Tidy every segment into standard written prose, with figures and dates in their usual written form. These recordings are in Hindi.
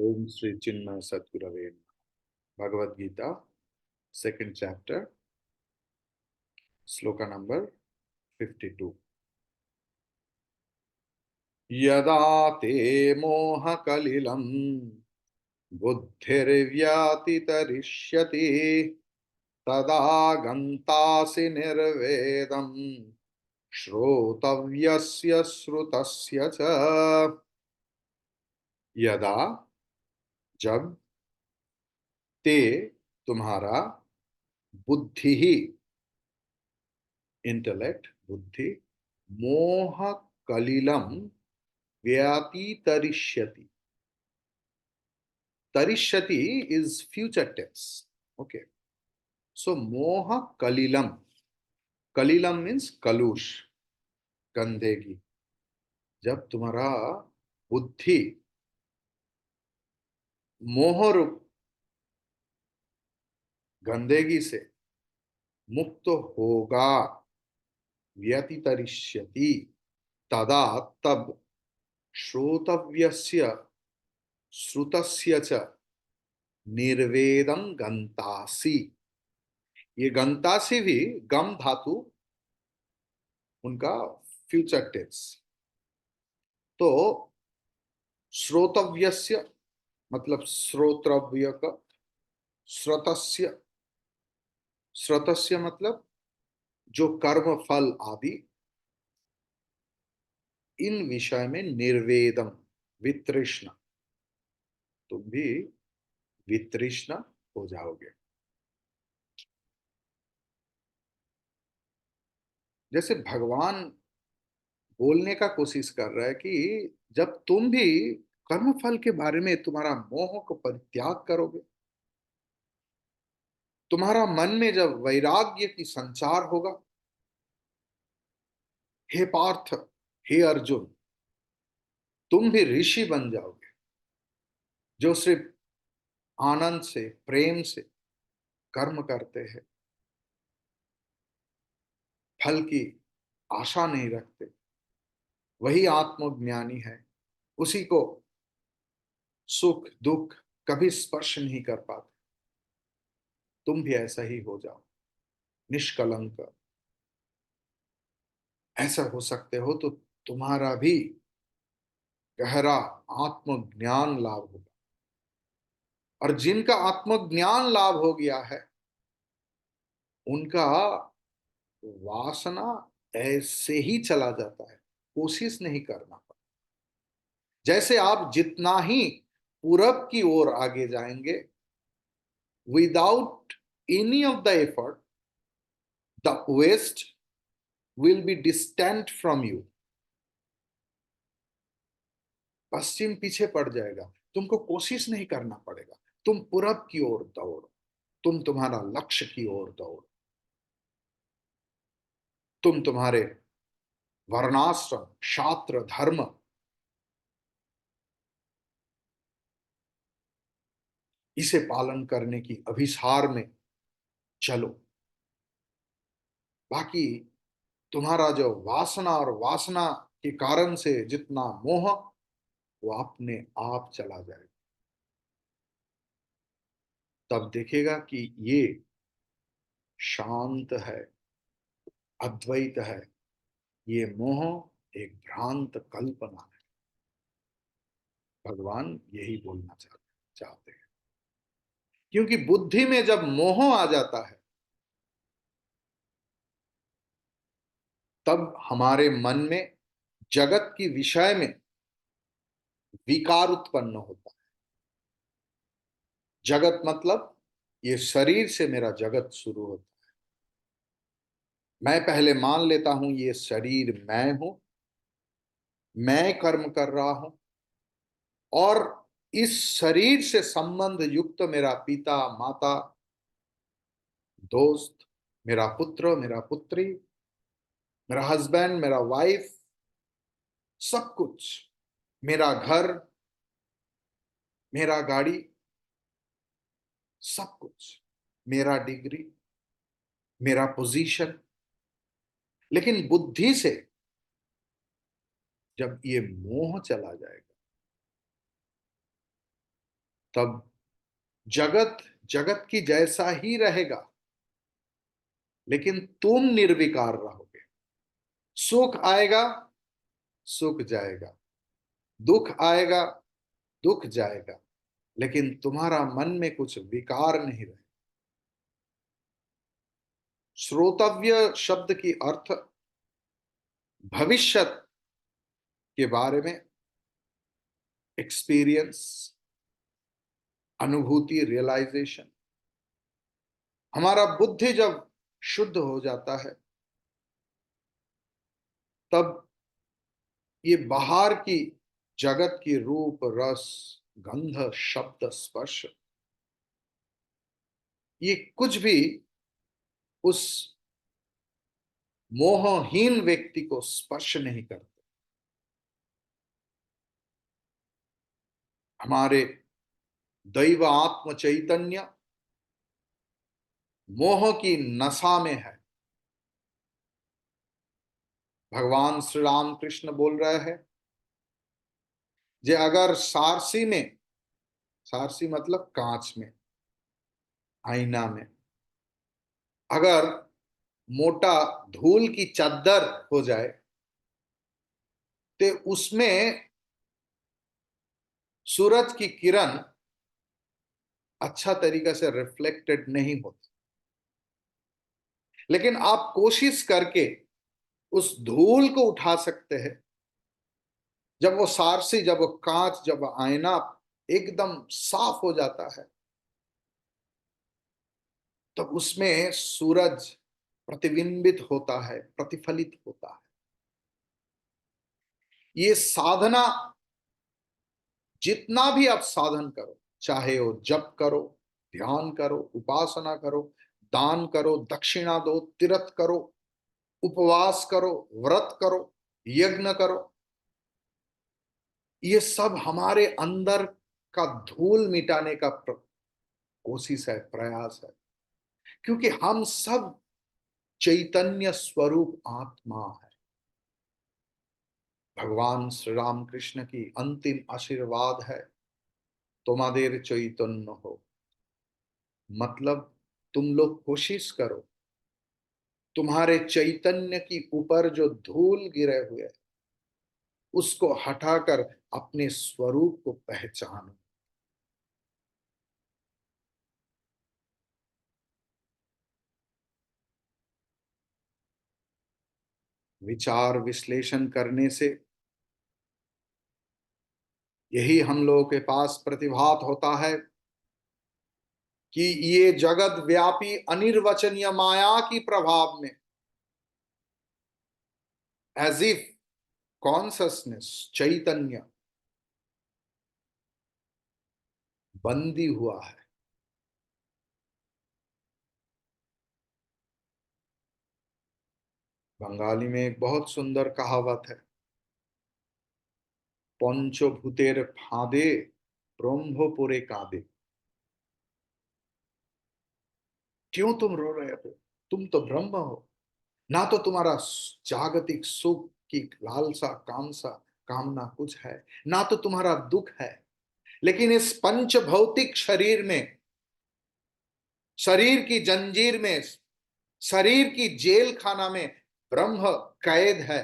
ओम श्री चिन्मय सद्गुरवे नमः। Bhagavad Gita second chapter shloka number 52। यदा ते मोहकलिलं बुद्धिर्व्यातितरिष्यति तदा गन्तासि निर्वेदं श्रोतव्यस्य श्रुतस्य च। यदा जब ते तुम्हारा बुद्धि ही इंटेलेक्ट बुद्धि मोह कलिलम व्यतितरिष्यति। तरिष्यति इज फ्यूचर टेंस। ओके, सो मोह कलिलम, कलिलम मीन्स कलुष, गंदगी। जब तुम्हारा बुद्धि मोह रूप गंदगी से मुक्त होगा, व्यतितरिष्यति, तदा तब श्रोतव्यस्य श्रुतस्य च निर्वेदं गंतासि। ये गंतासि भी गम धातु उनका फ्यूचर टेंस। तो श्रोतव्यस्य मतलब श्रोत्रव्य का, श्रतस्य, श्रतस्य मतलब जो कर्म फल आदि, इन विषय में निर्वेदम वितृष्ण, तुम भी वितृष्ण हो जाओगे। जैसे भगवान बोलने का कोशिश कर रहा है कि जब तुम भी कर्म फल के बारे में तुम्हारा मोह को परित्याग करोगे, तुम्हारा मन में जब वैराग्य की संचार होगा, हे पार्थ, हे अर्जुन, तुम भी ऋषि बन जाओगे जो सिर्फ आनंद से प्रेम से कर्म करते हैं, फल की आशा नहीं रखते। वही आत्मज्ञानी है। उसी को सुख दुख कभी स्पर्श नहीं कर पाते। तुम भी ऐसा ही हो जाओ, निष्कलंक। ऐसा हो सकते हो तो तुम्हारा भी गहरा आत्मज्ञान लाभ होगा। और जिनका आत्मज्ञान लाभ हो गया है, उनका वासना ऐसे ही चला जाता है, कोशिश नहीं करना पड़ता। जैसे आप जितना ही पूरब की ओर आगे जाएंगे, without any of the effort, the west will be distant from you. पश्चिम पीछे पड़ जाएगा, तुमको कोशिश नहीं करना पड़ेगा। तुम पूरब की ओर दौड़ो, तुम तुम्हारा लक्ष्य की ओर दौड़ो। तुम तुम्हारे वर्णाश्रम शास्त्र धर्म इसे पालन करने की अभिसार में चलो। बाकी तुम्हारा जो वासना और वासना के कारण से जितना मोह, वो अपने आप चला जाएगा। तब देखेगा कि ये शांत है, अद्वैत है। ये मोह एक भ्रांत कल्पना है। भगवान यही बोलना चाहते हैं। क्योंकि बुद्धि में जब मोह आ जाता है, तब हमारे मन में जगत की विषय में विकार उत्पन्न होता है। जगत मतलब ये शरीर से मेरा जगत शुरू होता है। मैं पहले मान लेता हूं ये शरीर मैं हूं, मैं कर्म कर रहा हूं, और इस शरीर से संबंध युक्त मेरा पिता माता, दोस्त, मेरा पुत्र मेरा पुत्री, मेरा हस्बैंड मेरा वाइफ, सब कुछ, मेरा घर मेरा गाड़ी, सब कुछ, मेरा डिग्री, मेरा पोजीशन। लेकिन बुद्धि से जब ये मोह चला जाएगा, तब जगत जगत की जैसा ही रहेगा, लेकिन तुम निर्विकार रहोगे। सुख आएगा, सुख जाएगा, दुख आएगा, दुख जाएगा, लेकिन तुम्हारा मन में कुछ विकार नहीं रहे। श्रोतव्य शब्द की अर्थ भविष्यत के बारे में एक्सपीरियंस, अनुभूति, रियलाइजेशन। हमारा बुद्धि जब शुद्ध हो जाता है, तब ये बाहर की जगत की रूप, रस, गंध, शब्द, स्पर्श, ये कुछ भी उस मोहहीन व्यक्ति को स्पर्श नहीं करते। हमारे दैव आत्म चैतन्य मोह की नशा में है। भगवान श्री राम कृष्ण बोल रहे हैं, जे अगर सारसी में, सारसी मतलब कांच में, आईना में, अगर मोटा धूल की चादर हो जाए तो उसमें सूरज की किरण अच्छा तरीका से रिफ्लेक्टेड नहीं होती। लेकिन आप कोशिश करके उस धूल को उठा सकते हैं। जब वो सारसी, जब वो कांच, जब वो आईना एकदम साफ हो जाता है, तब उसमें सूरज प्रतिबिंबित होता है, प्रतिफलित होता है। ये साधना, जितना भी आप साधन करो, चाहे वो जप करो, ध्यान करो, उपासना करो, दान करो, दक्षिणा दो, तीर्थ करो, उपवास करो, व्रत करो, यज्ञ करो, ये सब हमारे अंदर का धूल मिटाने का कोशिश है, प्रयास है। क्योंकि हम सब चैतन्य स्वरूप आत्मा है। भगवान श्री राम कृष्ण की अंतिम आशीर्वाद है, तुम्हादेर चैतन्य हो। मतलब तुम लोग कोशिश करो, तुम्हारे चैतन्य की ऊपर जो धूल गिरे हुए है, उसको हटाकर अपने स्वरूप को पहचानो। विचार विश्लेषण करने से यही हम लोगों के पास प्रतिभात होता है कि ये जगत व्यापी अनिर्वचनीय माया की प्रभाव में, एज इफ कॉन्शसनेस, चैतन्य बंदी हुआ है। बंगाली में एक बहुत सुंदर कहावत है, पंचभूतेर फादे ब्रह्मपुरे कादे। क्यों तुम रो रहे हो? तुम तो ब्रह्म हो। ना तो तुम्हारा जागतिक सुख की लालसा, कामसा, कामना कुछ है, ना तो तुम्हारा दुख है। लेकिन इस पंच भौतिक शरीर में, शरीर की जंजीर में, शरीर की जेल खाना में ब्रह्म कैद है।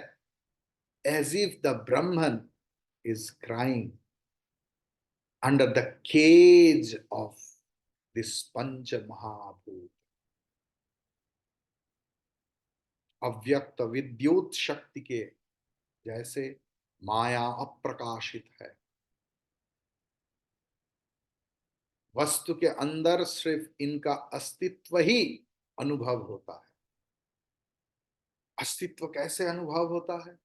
As if the Brahman is crying under the cage of this panch mahabhut. अव्यक्त विद्युत शक्ति के जैसे माया अप्रकाशित है। वस्तु के अंदर सिर्फ इनका अस्तित्व ही अनुभव होता है। अस्तित्व कैसे अनुभव होता है?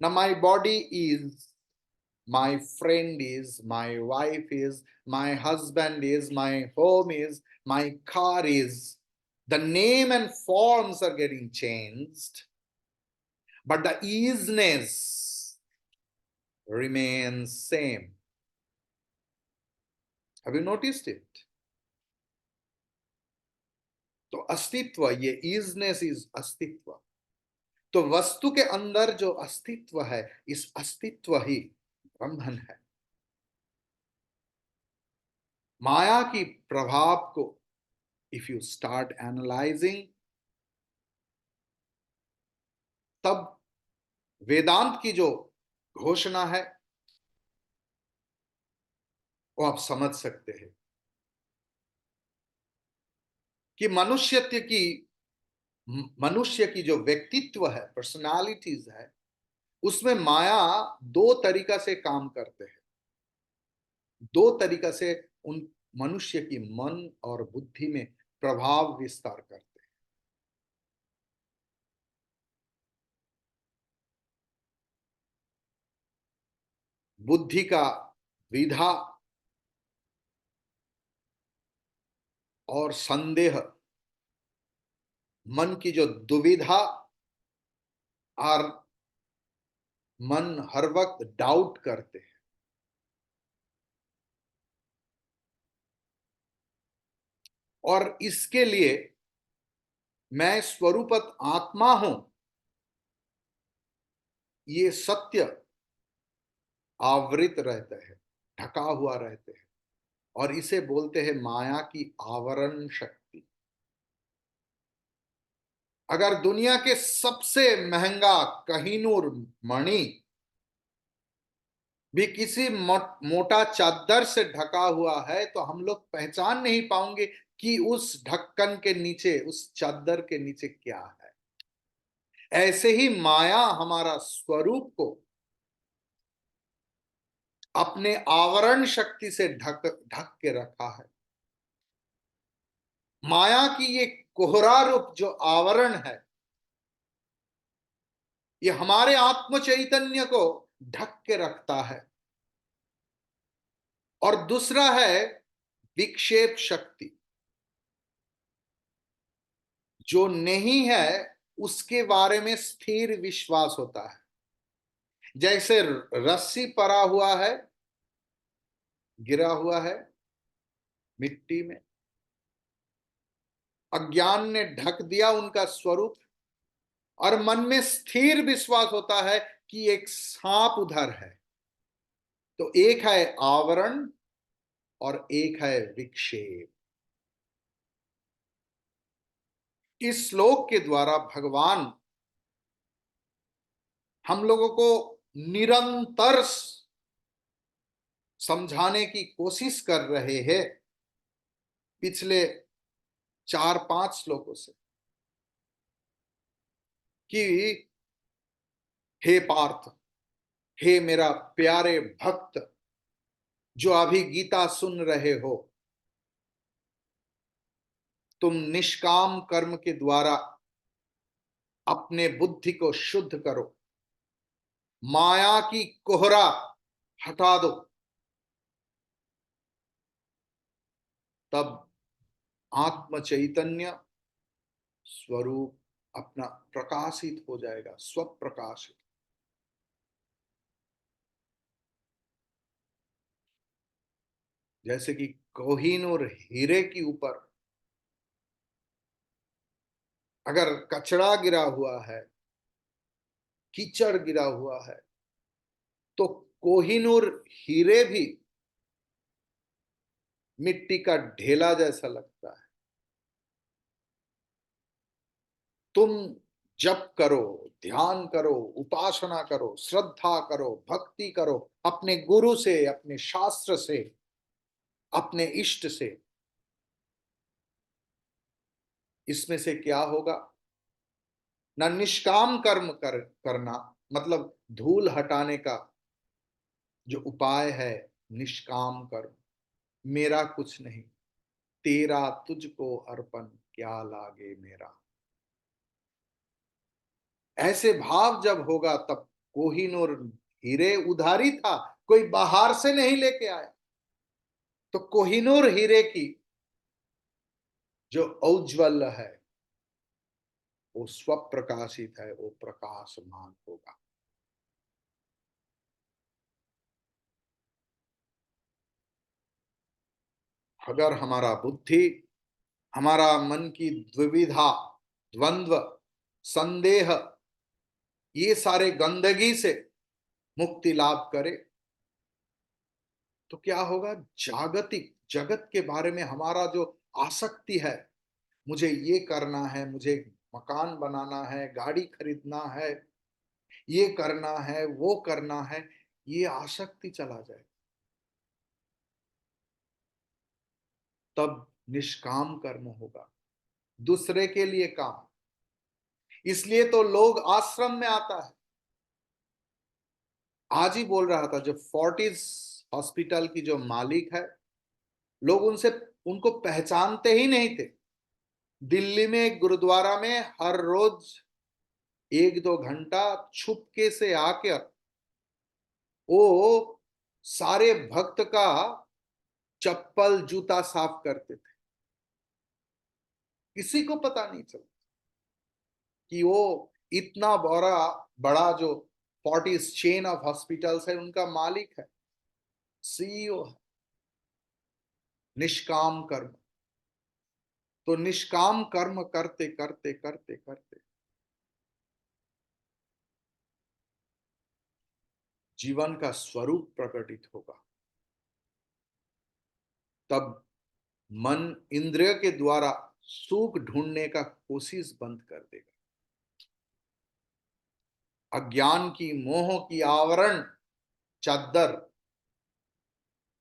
ना my body is, my friend is, my wife is, my husband is, my home is, my car is. The name and forms are getting changed, but the easiness remains same. Have you noticed it? तो अस्तित्व, ये इजनेस इज अस्तित्व। तो वस्तु के अंदर जो अस्तित्व है, इस अस्तित्व ही ब्रह्मन है। माया की प्रभाव को इफ यू स्टार्ट एनालाइजिंग, तब वेदांत की जो घोषणा है वो आप समझ सकते हैं कि मनुष्य की जो व्यक्तित्व है, पर्सनालिटीज है, उसमें माया दो तरीका से काम करते हैं, दो तरीका से उन मनुष्य की मन और बुद्धि में प्रभाव विस्तार करते हैं। बुद्धि का विधा और संदेह, मन की जो दुविधा, और मन हर वक्त डाउट करते हैं। और इसके लिए मैं स्वरूपत आत्मा हूं, ये सत्य आवृत रहता है, ढका हुआ रहते हैं, और इसे बोलते हैं माया की आवरण शक्ति। अगर दुनिया के सबसे महंगा कहीनूर मणि भी किसी मोटा चादर से ढका हुआ है, तो हम लोग पहचान नहीं पाएंगे कि उस ढक्कन के नीचे, उस चादर के नीचे क्या है। ऐसे ही माया हमारा स्वरूप को अपने आवरण शक्ति से ढक ढक के रखा है। माया की ये कोहरा रूप जो आवरण है, ये हमारे आत्म चैतन्य को ढक के रखता है। और दूसरा है विक्षेप शक्ति, जो नहीं है उसके बारे में स्थिर विश्वास होता है। जैसे रस्सी पड़ा हुआ है, गिरा हुआ है मिट्टी में, अज्ञान ने ढक दिया उनका स्वरूप, और मन में स्थिर विश्वास होता है कि एक सांप उधर है। तो एक है आवरण और एक है विक्षेप। इस श्लोक के द्वारा भगवान हम लोगों को निरंतर समझाने की कोशिश कर रहे हैं पिछले 4-5 श्लोकों से, कि हे पार्थ, हे मेरा प्यारे भक्त जो अभी गीता सुन रहे हो, तुम निष्काम कर्म के द्वारा अपने बुद्धि को शुद्ध करो, माया की कोहरा हटा दो, तब आत्म चैतन्य स्वरूप अपना प्रकाशित हो जाएगा, स्वप्रकाशित। जैसे कि कोहिनूर हीरे के ऊपर अगर कचरा गिरा हुआ है, कीचड़ गिरा हुआ है, तो कोहिनूर हीरे भी मिट्टी का ढेला जैसा लगता है। तुम जप करो, ध्यान करो, उपासना करो, श्रद्धा करो, भक्ति करो, अपने गुरु से, अपने शास्त्र से, अपने इष्ट से। इसमें से क्या होगा? ना निष्काम कर्म करना, मतलब धूल हटाने का जो उपाय है, निष्काम कर्म, मेरा कुछ नहीं, तेरा तुझको अर्पण, क्या लागे मेरा। ऐसे भाव जब होगा, तब कोहिनूर हीरे उधारी था, कोई बाहर से नहीं लेके आया। तो कोहिनूर हीरे की जो औज्ज्वल है, वो स्वप्रकाशित है, वो प्रकाशमान होगा। अगर हमारा बुद्धि, हमारा मन की द्विविधा, द्वंद्व, संदेह, ये सारे गंदगी से मुक्ति लाभ करे, तो क्या होगा, जागतिक जगत के बारे में हमारा जो आसक्ति है, मुझे ये करना है, मुझे मकान बनाना है, गाड़ी खरीदना है, ये करना है, वो करना है, ये आसक्ति चला जाए, तब निष्काम कर्म होगा, दूसरे के लिए काम। इसलिए तो लोग आश्रम में आता है। आज ही बोल रहा था, जो फोर्टिस हॉस्पिटल की जो मालिक है, लोग उनसे उनको पहचानते ही नहीं थे। दिल्ली में एक गुरुद्वारा में हर रोज 1-2 घंटा छुपके से आकर वो सारे भक्त का चप्पल जूता साफ करते थे। किसी को पता नहीं चला कि वो इतना बड़ा बड़ा जो फोर्टिस चेन ऑफ हॉस्पिटल्स है उनका मालिक है, सीईओ है। निष्काम कर्म। तो निष्काम कर्म करते करते करते करते जीवन का स्वरूप प्रकटित होगा। तब मन इंद्रिय के द्वारा सुख ढूंढने का कोशिश बंद कर देगा। अज्ञान की, मोह की आवरण चादर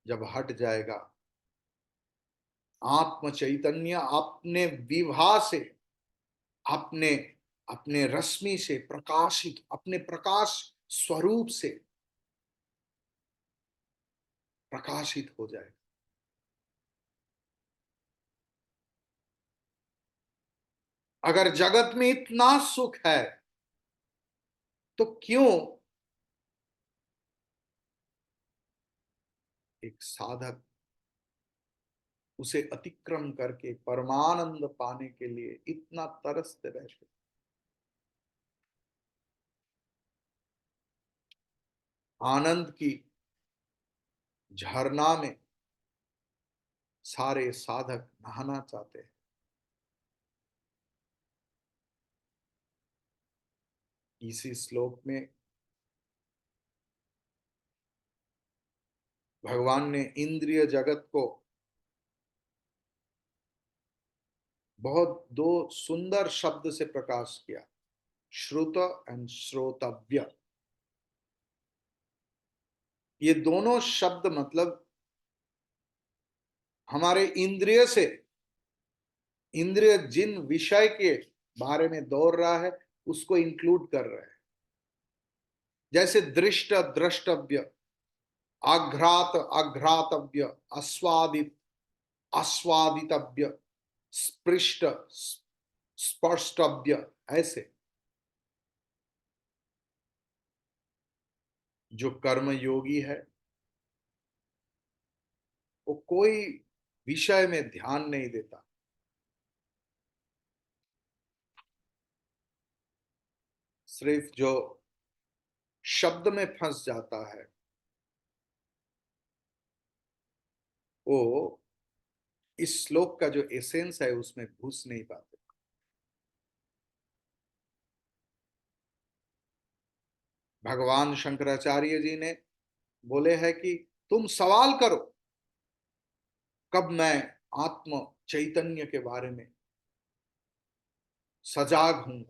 जब हट जाएगा, आत्म चैतन्य अपने विभा से, अपने अपने रश्मि से प्रकाशित, अपने प्रकाश स्वरूप से प्रकाशित हो जाएगा। अगर जगत में इतना सुख है, तो क्यों एक साधक उसे अतिक्रम करके परमानंद पाने के लिए इतना तरसते रहते। आनंद की झरना में सारे साधक नहाना चाहते हैं। इसी श्लोक में भगवान ने इंद्रिय जगत को बहुत दो सुंदर शब्द से प्रकाश किया, श्रुत एंड श्रोतव्य। ये दोनों शब्द मतलब हमारे इंद्रिय से, इंद्रिय जिन विषय के बारे में दौड़ रहा है उसको इंक्लूड कर रहे हैं। जैसे दृष्ट द्रष्टव्य, आघ्रात आघ्रातव्य, आस्वादित आस्वादितव्य, स्पृष्ट स्पर्शव्य। ऐसे जो कर्म योगी है वो कोई विषय में ध्यान नहीं देता, सिर्फ जो शब्द में फंस जाता है वो इस श्लोक का जो एसेंस है उसमें घुस नहीं पाते। भगवान शंकराचार्य जी ने बोले हैं कि तुम सवाल करो, कब मैं आत्म चैतन्य के बारे में सजाग हूं।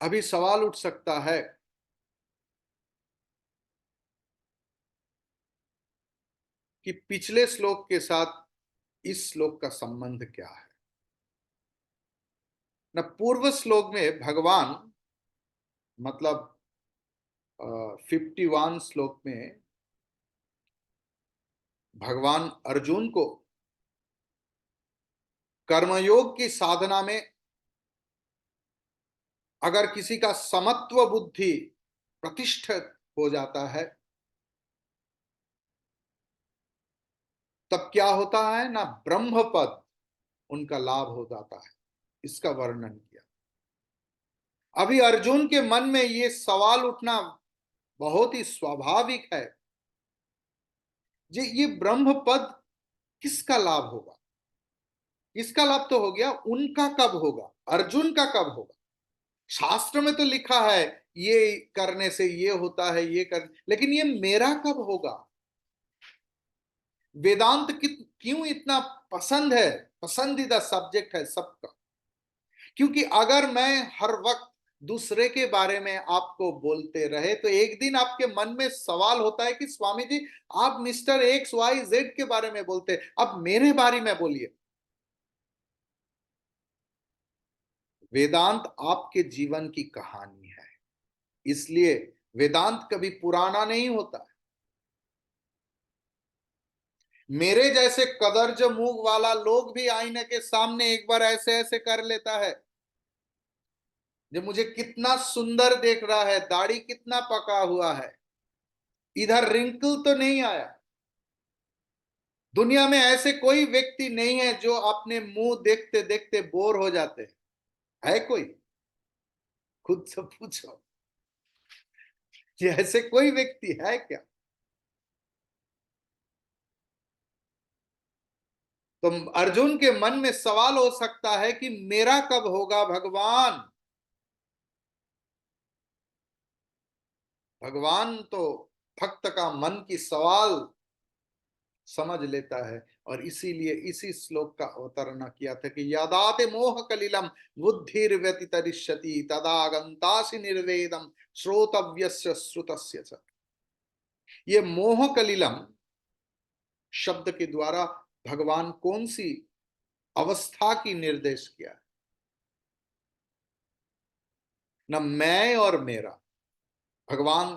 अभी सवाल उठ सकता है कि पिछले श्लोक के साथ इस श्लोक का संबंध क्या है। न पूर्व श्लोक में भगवान, मतलब 51 श्लोक में भगवान अर्जुन को कर्मयोग की साधना में अगर किसी का समत्व बुद्धि प्रतिष्ठित हो जाता है तब क्या होता है ना, ब्रह्म पद उनका लाभ हो जाता है। इसका वर्णन किया। अभी अर्जुन के मन में ये सवाल उठना बहुत ही स्वाभाविक है, ये ब्रह्म पद किसका लाभ होगा। इसका लाभ तो हो गया, उनका कब होगा, अर्जुन का कब होगा। शास्त्र में तो लिखा है ये करने से ये होता है, ये कर, लेकिन ये मेरा कब होगा? वेदांत क्यों इतना पसंद है, पसंदीदा सब्जेक्ट है सबका? क्योंकि अगर मैं हर वक्त दूसरे के बारे में आपको बोलते रहे तो एक दिन आपके मन में सवाल होता है कि स्वामी जी, आप मिस्टर एक्स वाई जेड के बारे में बोलते, अब मेरे बारे में बोलिए। वेदांत आपके जीवन की कहानी है, इसलिए वेदांत कभी पुराना नहीं होता है। मेरे जैसे कदर्ज मुंह वाला लोग भी आईने के सामने एक बार ऐसे ऐसे कर लेता है, जो मुझे कितना सुंदर देख रहा है, दाढ़ी कितना पका हुआ है, इधर रिंकल तो नहीं आया। दुनिया में ऐसे कोई व्यक्ति नहीं है जो अपने मुंह देखते देखते बोर हो जाते हैं। है कोई? खुद से पूछो, कि ऐसे कोई व्यक्ति है क्या? तो अर्जुन के मन में सवाल हो सकता है कि मेरा कब होगा भगवान? भगवान तो भक्त का मन की सवाल समझ लेता है, और इसीलिए इसी श्लोक का अवतरण किया था कि यदाते मोह कलिलम बुद्धिर व्यतितरिष्यति तदा गंतासि निर्वेदम श्रोतव्यस्य श्रुतस्य च। ये मोह कलिलम शब्द के द्वारा भगवान कौन सी अवस्था की निर्देश किया है? न मैं और मेरा। भगवान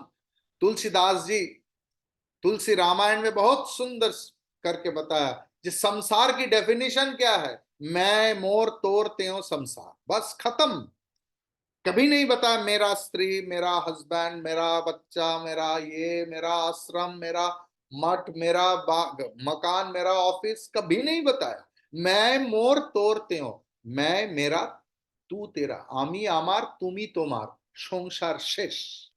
तुलसीदास जी तुलसी रामायण में बहुत सुंदर करके बताया, जिस संसार की डेफिनेशन क्या है? मैं मोर तोर त्यों संसार, बस खत्म। कभी नहीं बताया मेरा स्त्री, मेरा हस्बैंड, मेरा बच्चा, मेरा ये, मेरा आश्रम, मेरा मठ, मेरा मकान, मेरा ऑफिस, कभी नहीं बताया। मैं मोर तोर त्यों, मैं मेरा, तू तेरा, आमी आमार तुमी तोमार, संसार शेष।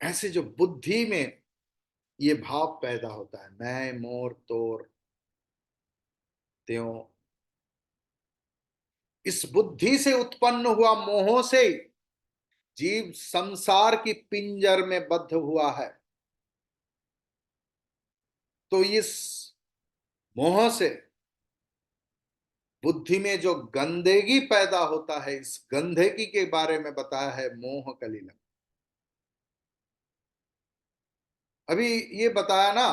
ऐसे जो बुद्धि में ये भाव पैदा होता है, मैं मोर तोर त्यों, इस बुद्धि से उत्पन्न हुआ मोह से जीव संसार की पिंजर में बद्ध हुआ है। तो इस मोह से बुद्धि में जो गंदगी पैदा होता है, इस गंदगी के बारे में बताया है मोह कलिलम। अभी ये बताया ना,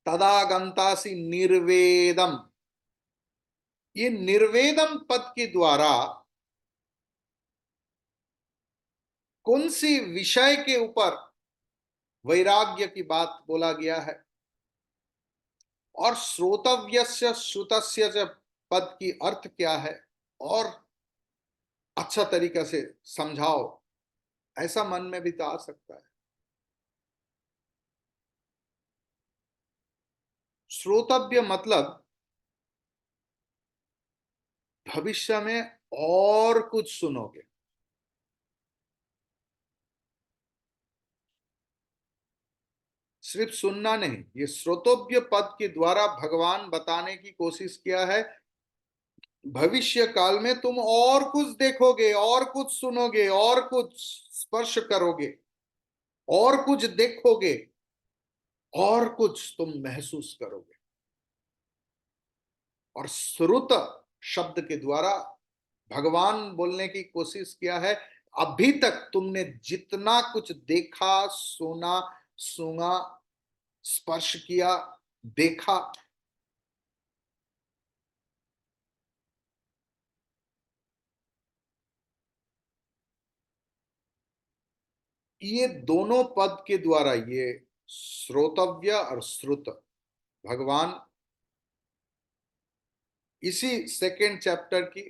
तदा गंतासी निर्वेदम। ये निर्वेदम पद के द्वारा कौन सी विषय के ऊपर वैराग्य की बात बोला गया है? और श्रोतव्यस्य श्रुतस्य पद की अर्थ क्या है? और अच्छा तरीका से समझाओ, ऐसा मन में भी तो आ सकता है। श्रोतव्य मतलब भविष्य में और कुछ सुनोगे। सिर्फ सुनना नहीं, ये श्रोतव्य पद के द्वारा भगवान बताने की कोशिश किया है, भविष्य काल में तुम और कुछ देखोगे, और कुछ सुनोगे, और कुछ स्पर्श करोगे, और कुछ देखोगे, और कुछ तुम महसूस करोगे। और श्रुत शब्द के द्वारा भगवान बोलने की कोशिश किया है, अभी तक तुमने जितना कुछ देखा, सुना, सूंघा, स्पर्श किया, देखा, ये दोनों पद के द्वारा, ये श्रोतव्य और श्रुत, भगवान इसी सेकेंड चैप्टर की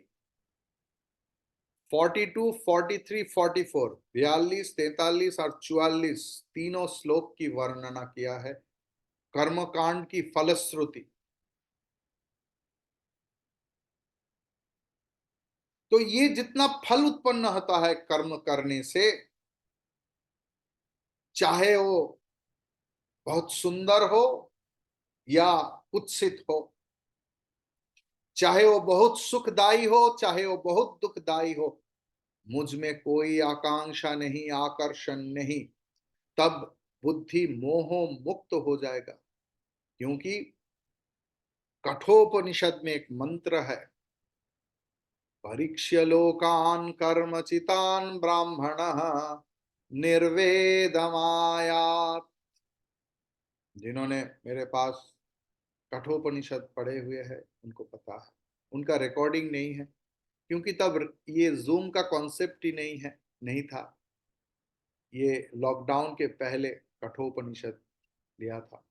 42, 43, 44, 42, 43 और 44 तीनों श्लोक की वर्णना किया है, कर्मकांड की फलश्रुति। तो ये जितना फल उत्पन्न होता है कर्म करने से, चाहे वो बहुत सुंदर हो, या कुत्सित हो, चाहे वो बहुत सुखदाई हो चाहे वो बहुत दुखदाई हो, मुझ में कोई आकांक्षा नहीं, आकर्षण नहीं, तब बुद्धि मोह मुक्त हो जाएगा। क्योंकि कठोपनिषद में एक मंत्र है, परीक्ष्य लोकान कर्मचितान ब्राह्मण निर्वेदमायात। जिन्होंने मेरे पास कठोपनिषद पढ़े हुए हैं उनको पता है, उनका रिकॉर्डिंग नहीं है, क्योंकि तब ये जूम का कॉन्सेप्ट ही नहीं था। ये लॉकडाउन के पहले कठोपनिषद लिया था।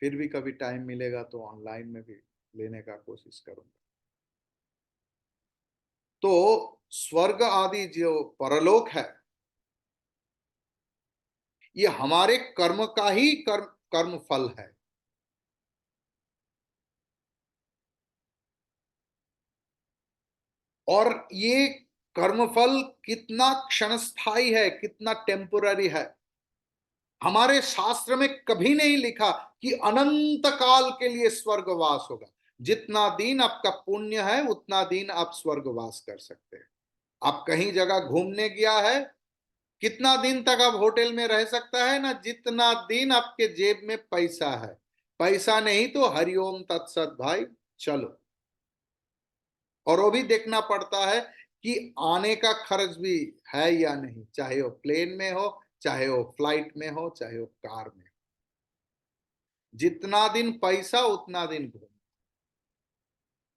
फिर भी कभी टाइम मिलेगा तो ऑनलाइन में भी लेने का कोशिश करूंगा। तो स्वर्ग आदि जो परलोक है, ये हमारे कर्म का ही कर्म फल है। और ये कर्मफल कितना क्षणस्थाई है, कितना टेम्पोररी है। हमारे शास्त्र में कभी नहीं लिखा कि अनंत काल के लिए स्वर्गवास होगा। जितना दिन आपका पुण्य है उतना दिन आप स्वर्गवास कर सकते हैं। आप कहीं जगह घूमने गया है, कितना दिन तक आप होटल में रह सकता है ना, जितना दिन आपके जेब में पैसा है। पैसा नहीं तो हरिओम तत्सत भाई, चलो। और वो भी देखना पड़ता है कि आने का खर्च भी है या नहीं, चाहे वो प्लेन में हो, चाहे वो फ्लाइट में हो, चाहे वो कार में हो। जितना दिन पैसा उतना दिन घूम।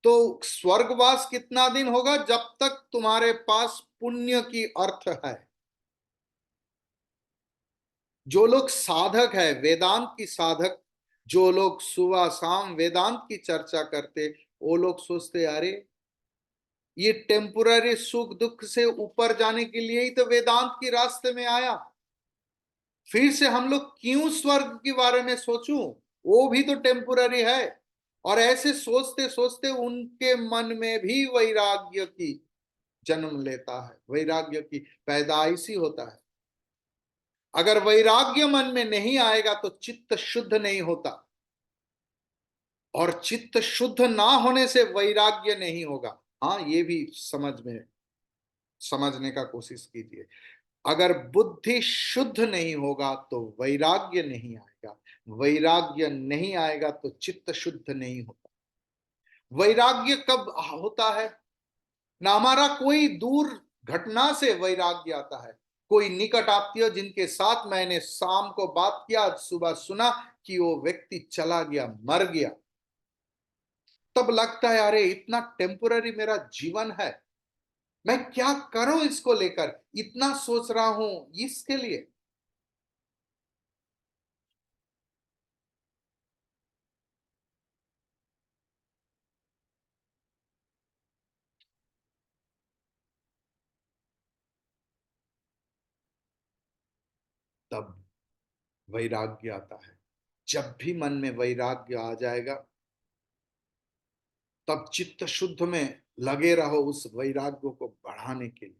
तो स्वर्गवास कितना दिन होगा? जब तक तुम्हारे पास पुण्य की अर्थ है। जो लोग साधक है, वेदांत की साधक, जो लोग सुबह शाम वेदांत की चर्चा करते, वो लोग सोचते अरे ये टेम्पुररी सुख दुख से ऊपर जाने के लिए ही तो वेदांत की रास्ते में आया। फिर से हम लोग क्यों स्वर्ग के बारे में सोचूं? वो भी तो टेम्पुररी है। और ऐसे सोचते सोचते उनके मन में भी वैराग्य की जन्म लेता है, वैराग्य की पैदाइश ही होता है। अगर वैराग्य मन में नहीं आएगा तो चित्त शुद्ध नहीं होता, और चित्त शुद्ध ना होने से वैराग्य नहीं होगा। हाँ, ये भी समझने का कोशिश कीजिए। अगर बुद्धि शुद्ध नहीं होगा तो वैराग्य नहीं आएगा, वैराग्य नहीं आएगा तो चित्त शुद्ध नहीं होता। वैराग्य कब होता है? ना हमारा कोई दूर घटना से वैराग्य आता है, कोई निकट आत्मीय जिनके साथ मैंने शाम को बात किया, सुबह सुना कि वो व्यक्ति चला गया, मर गया, तब लगता है अरे इतना टेम्पोररी मेरा जीवन है, मैं क्या करूं इसको लेकर, इतना सोच रहा हूं इसके लिए। तब वैराग्य आता है। जब भी मन में वैराग्य आ जाएगा, तब चित्त शुद्ध में लगे रहो उस वैराग्य को बढ़ाने के लिए,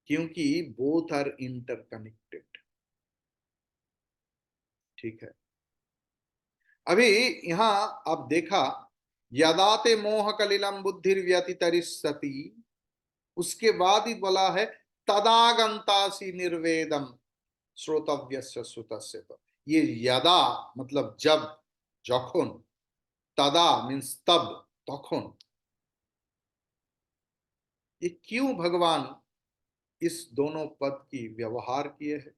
क्योंकि बोथ आर इंटरकनेक्टेड। ठीक है। अभी यहां आप देखा, यदाते मोह कलिलम बुद्धिर्व्यतितरिष्यति, उसके बाद ही बोला है तदागंतासी निर्वेदम श्रोतव्यस्य श्रुतस्य। तो ये यदा मतलब जब, যখন, तदा मीन्स तब, তখন। ये क्यों भगवान इस दोनों पद की व्यवहार किए हैं?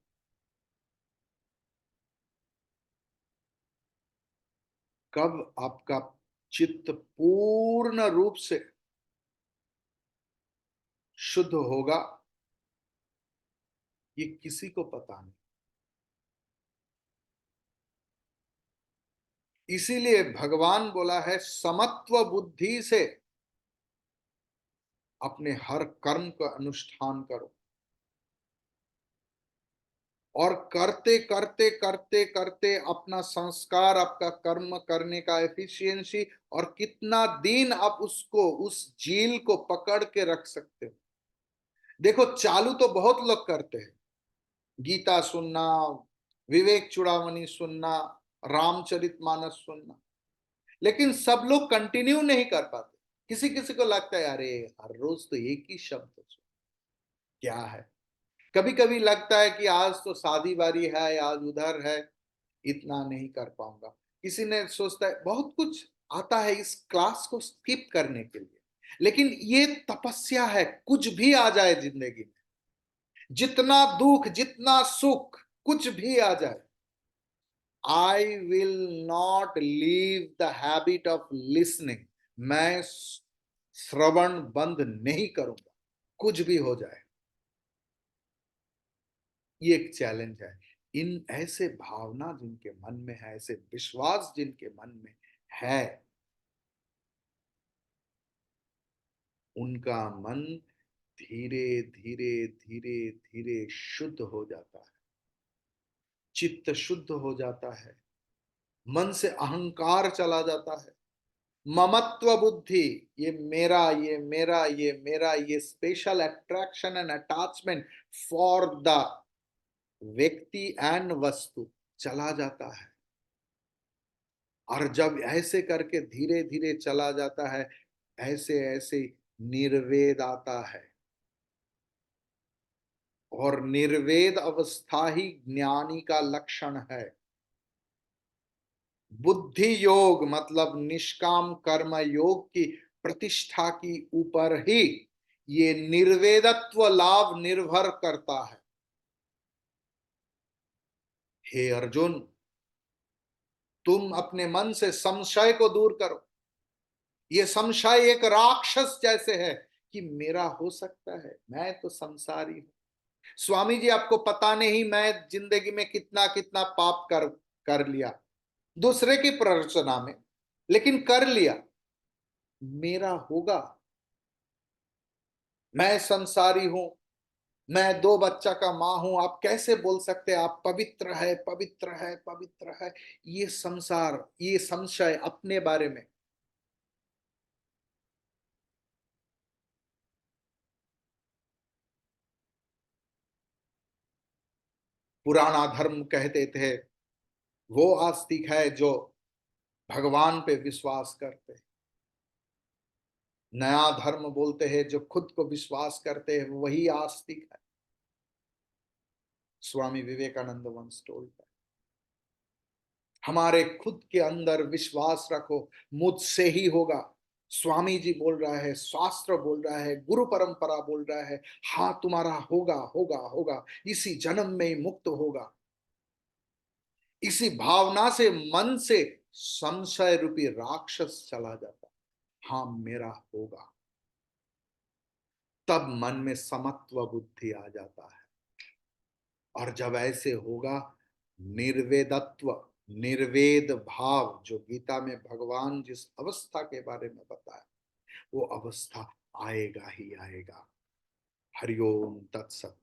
कब आपका चित्त पूर्ण रूप से शुद्ध होगा, ये किसी को पता नहीं। इसीलिए भगवान बोला है समत्व बुद्धि से अपने हर कर्म का अनुष्ठान करो। और करते करते करते करते अपना संस्कार, आपका कर्म करने का एफिशिएंसी, और कितना दिन आप उसको, उस झील को पकड़ के रख सकते हो। देखो, चालू तो बहुत लोग करते हैं, गीता सुनना, विवेक चूड़ामणि सुनना, रामचरितमानस सुनना, लेकिन सब लोग कंटिन्यू नहीं कर पाते। किसी किसी को लगता है अरे हर रोज तो एक ही शब्द सुन, क्या है। कभी कभी लगता है कि आज तो शादी बारी है, आज उधर है, इतना नहीं कर पाऊंगा। किसी ने सोचता है, बहुत कुछ आता है इस क्लास को स्किप करने के लिए। लेकिन ये तपस्या है, कुछ भी आ जाए जिंदगी में, जितना दुख जितना सुख कुछ भी आ जाए, I will not leave the habit of listening. मैं श्रवण बंद नहीं करूंगा, कुछ भी हो जाए। ये एक चैलेंज है। इन ऐसे भावना जिनके मन में है, ऐसे विश्वास जिनके मन में है, उनका मन धीरे धीरे धीरे धीरे शुद्ध हो जाता है, चित्त शुद्ध हो जाता है, मन से अहंकार चला जाता है। ममत्व बुद्धि, ये मेरा, ये मेरा, ये मेरा, ये special attraction and attachment for the व्यक्ति एंड वस्तु चला जाता है। और जब ऐसे करके धीरे धीरे चला जाता है, ऐसे ऐसे निर्वेद आता है। और निर्वेद अवस्था ही ज्ञानी का लक्षण है। बुद्धि योग मतलब निष्काम कर्म योग की प्रतिष्ठा की ऊपर ही ये निर्वेदत्व लाभ निर्भर करता है। हे अर्जुन, तुम अपने मन से संशय को दूर करो। ये संशय एक राक्षस जैसे है कि मेरा हो सकता है, मैं तो संसारी हूं। स्वामी जी, आपको पता नहीं मैं जिंदगी में कितना कितना पाप कर लिया दूसरे की प्ररचना में, लेकिन कर लिया। मेरा होगा, मैं संसारी हूं, मैं दो बच्चा का मां हूं, आप कैसे बोल सकते हैं आप पवित्र है, पवित्र है, पवित्र है। ये संसार, ये संशय अपने बारे में। पुराना धर्म कहते थे वो आस्तिक है जो भगवान पे विश्वास करते हैं। नया धर्म बोलते हैं जो खुद को विश्वास करते हैं वही आस्तिक है। स्वामी विवेकानंद वंस टोल्ड, हमारे खुद के अंदर विश्वास रखो, मुझसे ही होगा। स्वामी जी बोल रहा है, शास्त्र बोल रहा है, गुरु परंपरा बोल रहा है, हाँ तुम्हारा होगा होगा होगा, इसी जन्म में ही मुक्त होगा। इसी भावना से मन से संशय रूपी राक्षस चला जाता है, हाँ मेरा होगा। तब मन में समत्व बुद्धि आ जाता है। और जब ऐसे होगा, निर्वेदत्व, निर्वेद भाव जो गीता में भगवान जिस अवस्था के बारे में बताया, वो अवस्था आएगा ही आएगा। हरिओम तत्सत।